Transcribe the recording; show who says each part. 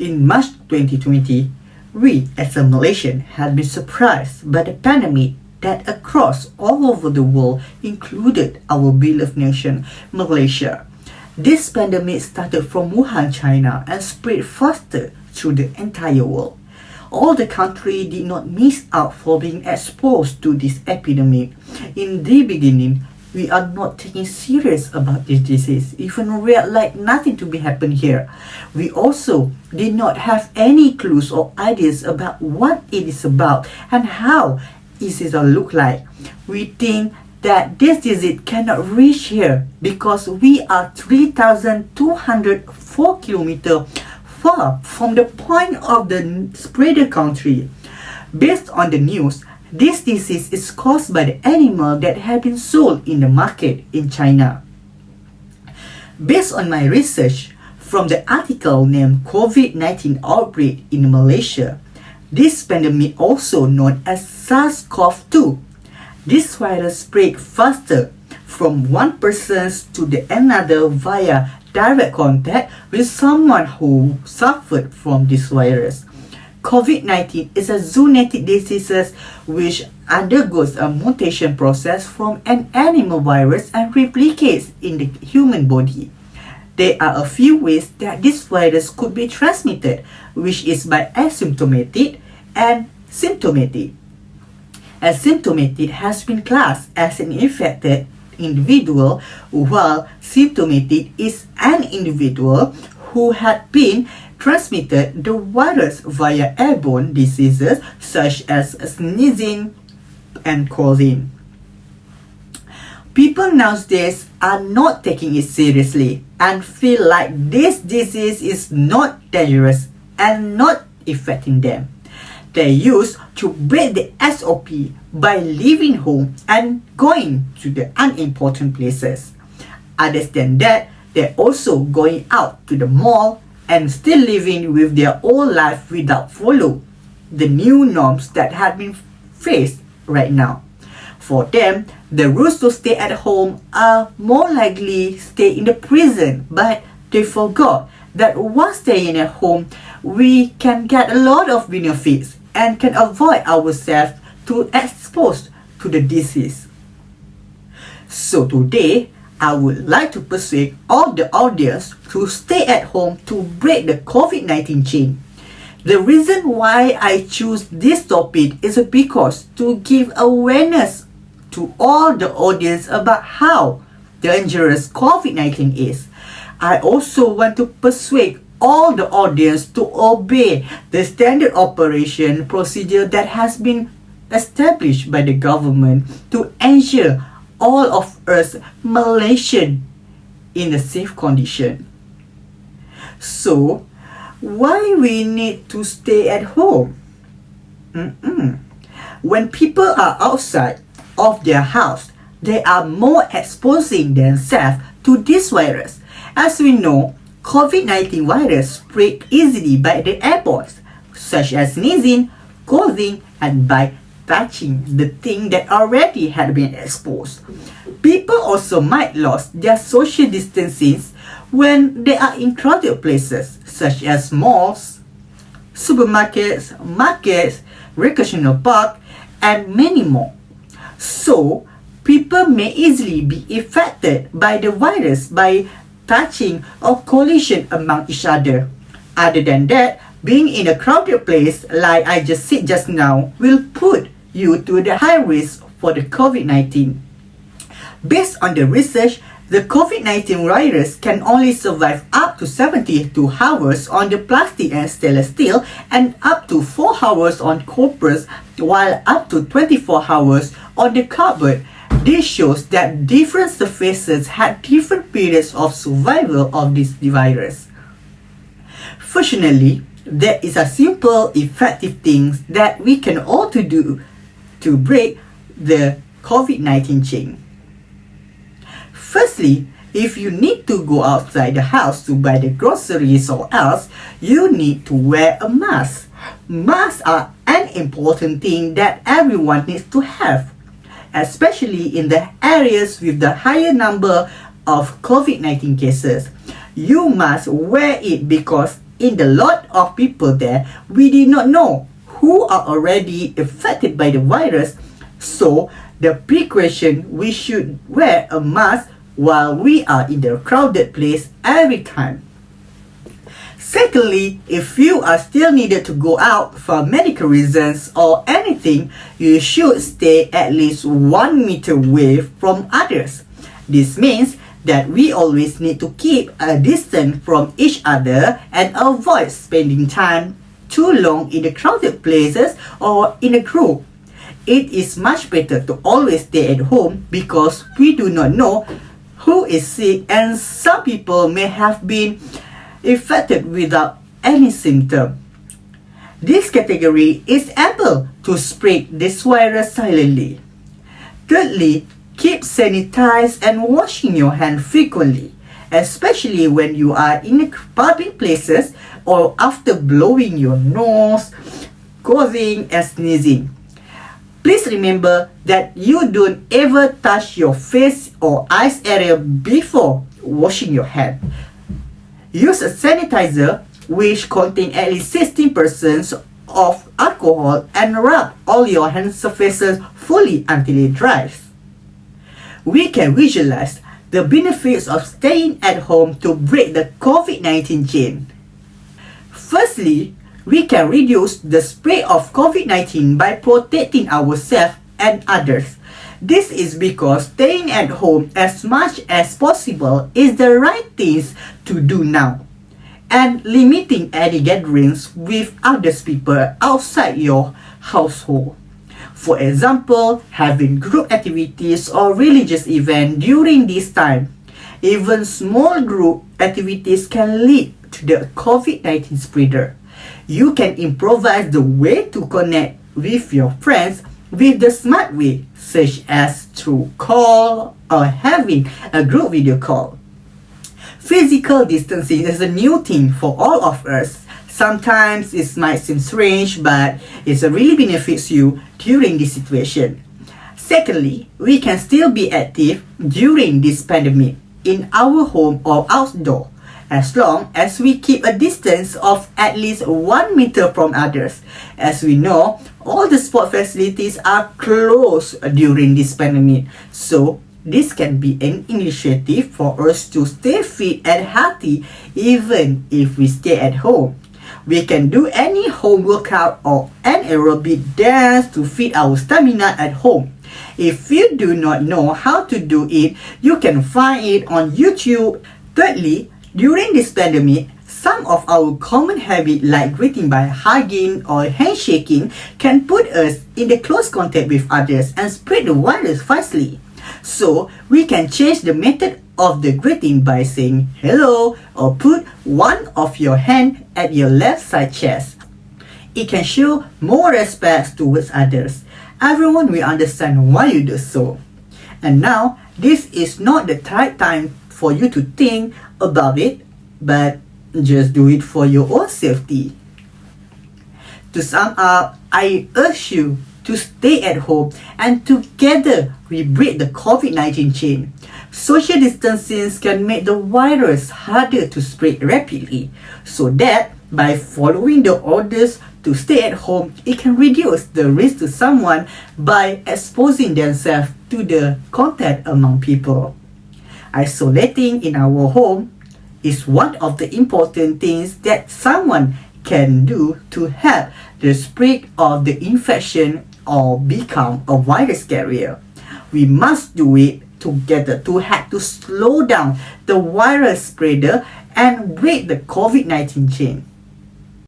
Speaker 1: In March 2020, we as a Malaysian had been surprised by the pandemic that across all over the world included our beloved nation, Malaysia. This pandemic started from Wuhan, China and spread faster through the entire world. All the country did not miss out for being exposed to this epidemic. In the beginning, we are not taking serious about this disease, even react like nothing to be happen here. We also did not have any clues or ideas about what it is about and how it is look like. We think that this disease cannot reach here because we are 3,204 kilometers far from the point of the spreader country. Based on the news, this disease is caused by the animal that had been sold in the market in China. Based on my research from the article named COVID-19 Outbreak in Malaysia, this pandemic also known as SARS-CoV-2. This virus spread faster from one person to the another via direct contact with someone who suffered from this virus. COVID-19 is a zoonotic disease which undergoes a mutation process from an animal virus and replicates in the human body. There are a few ways that this virus could be transmitted, which is by asymptomatic and symptomatic. Asymptomatic has been classed as an infected individual, while symptomatic is an individual who had been transmitted the virus via airborne diseases such as sneezing and coughing. People nowadays are not taking it seriously and feel like this disease is not dangerous and not affecting them. They used to break the SOP by leaving home and going to the unimportant places. Other than that, they're also going out to the mall and still living with their old life without follow the new norms that have been faced right now. For them, the rules to stay at home are more likely stay in the prison, but they forgot that while staying at home, we can get a lot of benefits and can avoid ourselves to exposed to the disease. So today, I would like to persuade all the audience to stay at home to break the COVID-19 chain. The reason why I choose this topic is because to give awareness to all the audience about how dangerous COVID-19 is. I also want to persuade all the audience to obey the standard operation procedure that has been established by the government to ensure all of us Malaysian in a safe condition. So, why we need to stay at home? When people are outside of their house, they are more exposing themselves to this virus. As we know, COVID-19 virus spread easily by the airborne, such as sneezing, coughing, and by touching the thing that already had been exposed. People also might lose their social distancing when they are in crowded places, such as malls, supermarkets, markets, recreational park, and many more. So, people may easily be affected by the virus by touching or collision among each other. Other than that, being in a crowded place like I just said just now will put you to the high risk for the COVID-19. Based on the research, the COVID-19 virus can only survive up to 72 hours on the plastic and stainless steel and up to 4 hours on corpus, while up to 24 hours on the cardboard. This shows that different surfaces had different periods of survival of this virus. Fortunately, there is a simple, effective things that we can all to do to break the COVID-19 chain. Firstly, if you need to go outside the house to buy the groceries or else, you need to wear a mask. Masks are an important thing that everyone needs to have, especially in the areas with the higher number of COVID-19 cases. You must wear it because in the lot of people there, we did not know who are already affected by the virus. So the precaution, we should wear a mask while we are in the crowded place every time. Secondly, if you are still needed to go out for medical reasons or anything, you should stay at least 1 meter away from others. This means that we always need to keep a distance from each other and avoid spending time too long in the crowded places or in a group. It is much better to always stay at home because we do not know who is sick, and some people may have been affected without any symptom. This category is able to spread this virus silently. Thirdly, keep sanitized and washing your hands frequently, especially when you are in public places or after blowing your nose, coughing and sneezing. Please remember that you don't ever touch your face or eyes area before washing your hands. Use a sanitizer which contains at least 16% of alcohol and rub all your hand surfaces fully until it dries. We can visualize the benefits of staying at home to break the COVID-19 chain. Firstly, we can reduce the spread of COVID-19 by protecting ourselves and others. This is because staying at home as much as possible is the right thing to do now, and limiting any gatherings with other people outside your household. For example, having group activities or religious events during this time. Even small group activities can lead to the COVID-19 spreader. You can improvise the way to connect with your friends with the smart way, such as through call or having a group video call. Physical distancing is a new thing for all of us. Sometimes it might seem strange, but it really benefits you during this situation. Secondly, we can still be active during this pandemic in our home or outdoor, as long as we keep a distance of at least 1 meter from others. As we know, all the sport facilities are closed during this pandemic, so this can be an initiative for us to stay fit and healthy even if we stay at home. We can do any home workout or an aerobic dance to feed our stamina at home. If you do not know how to do it, you can find it on YouTube. Thirdly, during this pandemic, some of our common habits like greeting by hugging or handshaking can put us in the close contact with others and spread the virus fastly. So, we can change the method of the greeting by saying hello or put one of your hand at your left side chest. It can show more respect towards others. Everyone will understand why you do so. And now, this is not the right time for you to think about it, but just do it for your own safety. To sum up, I urge you to stay at home and together we break the COVID-19 chain. Social distancing can make the virus harder to spread rapidly, so that by following the orders to stay at home, it can reduce the risk to someone by exposing themselves to the contact among people. Isolating in our home is one of the important things that someone can do to help the spread of the infection or become a virus carrier. We must do it together to help to slow down the virus spreader and break the COVID-19 chain.